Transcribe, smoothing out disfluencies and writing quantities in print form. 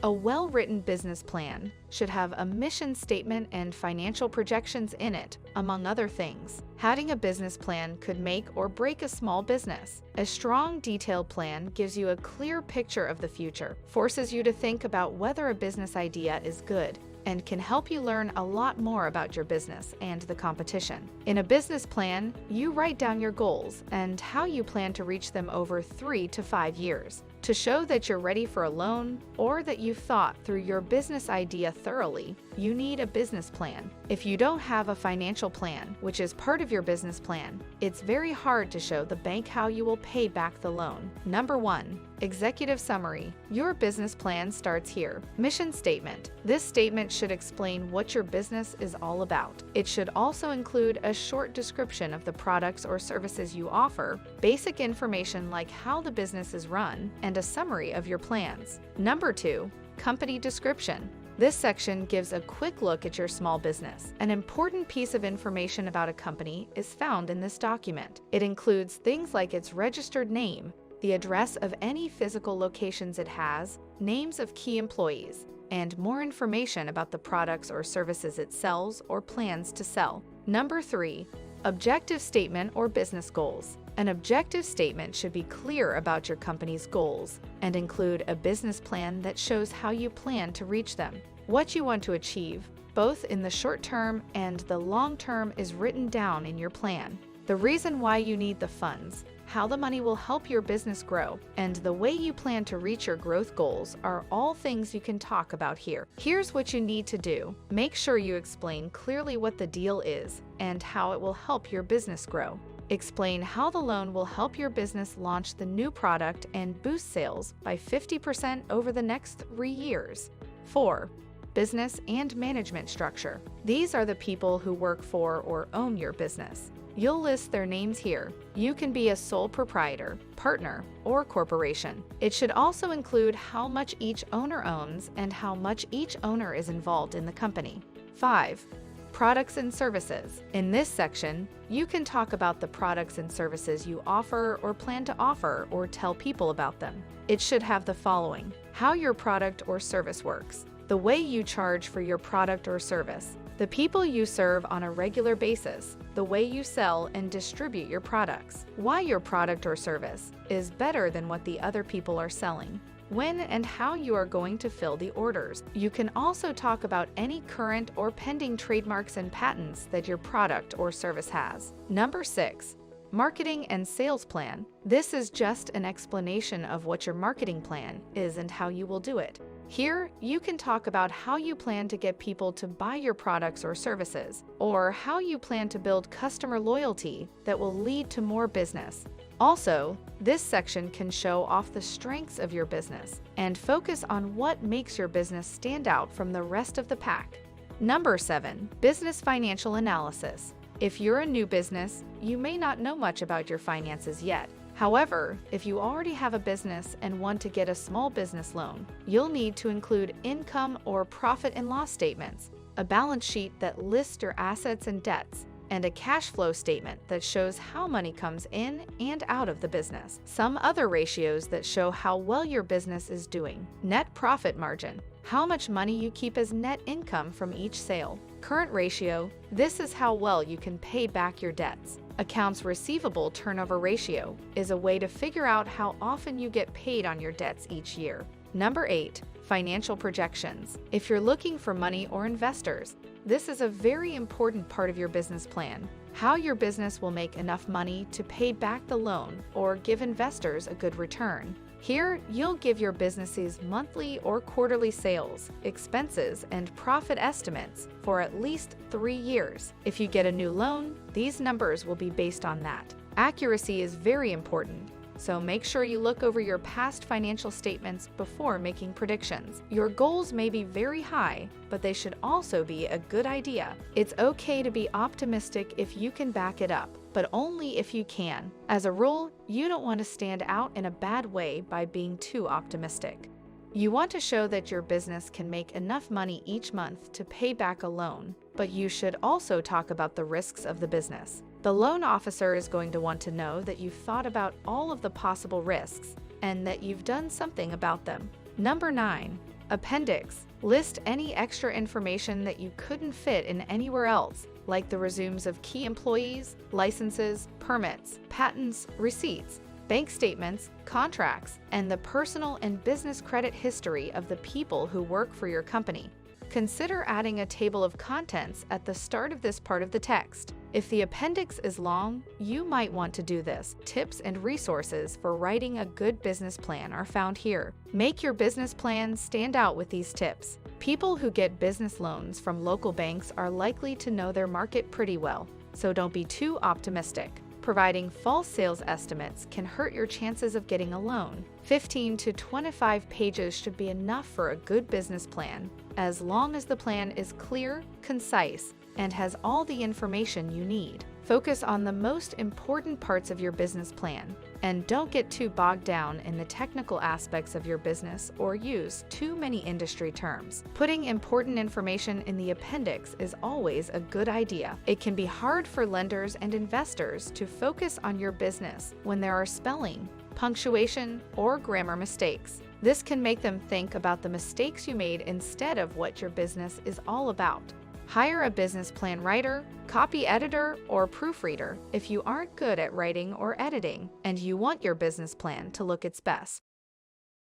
A well-written business plan should have a mission statement and financial projections in it, among other things. Having a business plan could make or break a small business. A strong, detailed plan gives you a clear picture of the future, forces you to think about whether a business idea is good, and can help you learn a lot more about your business and the competition. In a business plan, you write down your goals and how you plan to reach them over 3 to 5 years. To show that you're ready for a loan or that you've thought through your business idea thoroughly, you need a business plan. If you don't have a financial plan, which is part of your business plan, it's very hard to show the bank how you will pay back the loan. Number 1. Executive summary. Your business plan starts here. Mission statement. This statement should explain what your business is all about. It should also include a short description of the products or services you offer, basic information like how the business is run, and a summary of your plans. Number 2. Company description. This section gives a quick look at your small business. An important piece of information about a company is found in this document. It includes things like its registered name, the address of any physical locations it has, names of key employees, and more information about the products or services it sells or plans to sell. Number 3. Objective statement or business goals. An objective statement should be clear about your company's goals and include a business plan that shows how you plan to reach them. What you want to achieve, both in the short term and the long term, is written down in your plan. The reason why you need the funds, how the money will help your business grow, and the way you plan to reach your growth goals are all things you can talk about here. Here's what you need to do. Make sure you explain clearly what the deal is and how it will help your business grow. Explain how the loan will help your business launch the new product and boost sales by 50% over the next 3 years. 4. Business and management structure. These are the people who work for or own your business. You'll list their names here. You can be a sole proprietor, partner, or corporation. It should also include how much each owner owns and how much each owner is involved in the company. 5. Products and services. In this section, you can talk about the products and services you offer or plan to offer or tell people about them. It should have the following: how your product or service works, the way you charge for your product or service, the people you serve on a regular basis, the way you sell and distribute your products, why your product or service is better than what the other people are selling, when and how you are going to fill the orders. You can also talk about any current or pending trademarks and patents that your product or service has. Number 6. Marketing and sales plan. This is just an explanation of what your marketing plan is and how you will do it. Here, you can talk about how you plan to get people to buy your products or services, or how you plan to build customer loyalty that will lead to more business. Also, this section can show off the strengths of your business and focus on what makes your business stand out from the rest of the pack. Number 7. Business financial analysis. If you're a new business, you may not know much about your finances yet. However, if you already have a business and want to get a small business loan, you'll need to include income or profit and loss statements, a balance sheet that lists your assets and debts, and a cash flow statement that shows how money comes in and out of the business. Some other ratios that show how well your business is doing: net profit margin, how much money you keep as net income from each sale. Current ratio, this is how well you can pay back your debts. Accounts receivable turnover ratio is a way to figure out how often you get paid on your debts each year. Number 8. Financial projections. If you're looking for money or investors, this is a very important part of your business plan. How your business will make enough money to pay back the loan or give investors a good return. Here, you'll give your business's monthly or quarterly sales, expenses, and profit estimates for at least 3 years. If you get a new loan, these numbers will be based on that. Accuracy is very important, so make sure you look over your past financial statements before making predictions. Your goals may be very high, but they should also be a good idea. It's okay to be optimistic if you can back it up, but only if you can. As a rule, you don't want to stand out in a bad way by being too optimistic. You want to show that your business can make enough money each month to pay back a loan, but you should also talk about the risks of the business. The loan officer is going to want to know that you've thought about all of the possible risks and that you've done something about them. Number 9. Appendix. List any extra information that you couldn't fit in anywhere else, like the resumes of key employees, licenses, permits, patents, receipts, bank statements, contracts, and the personal and business credit history of the people who work for your company. Consider adding a table of contents at the start of this part of the text. If the appendix is long, you might want to do this. Tips and resources for writing a good business plan are found here. Make your business plan stand out with these tips. People who get business loans from local banks are likely to know their market pretty well, so don't be too optimistic. Providing false sales estimates can hurt your chances of getting a loan. 15 to 25 pages should be enough for a good business plan, as long as the plan is clear, concise, and has all the information you need. Focus on the most important parts of your business plan, and don't get too bogged down in the technical aspects of your business or use too many industry terms. Putting important information in the appendix is always a good idea. It can be hard for lenders and investors to focus on your business when there are spelling, punctuation, or grammar mistakes. This can make them think about the mistakes you made instead of what your business is all about. Hire a business plan writer, copy editor, or proofreader if you aren't good at writing or editing and you want your business plan to look its best.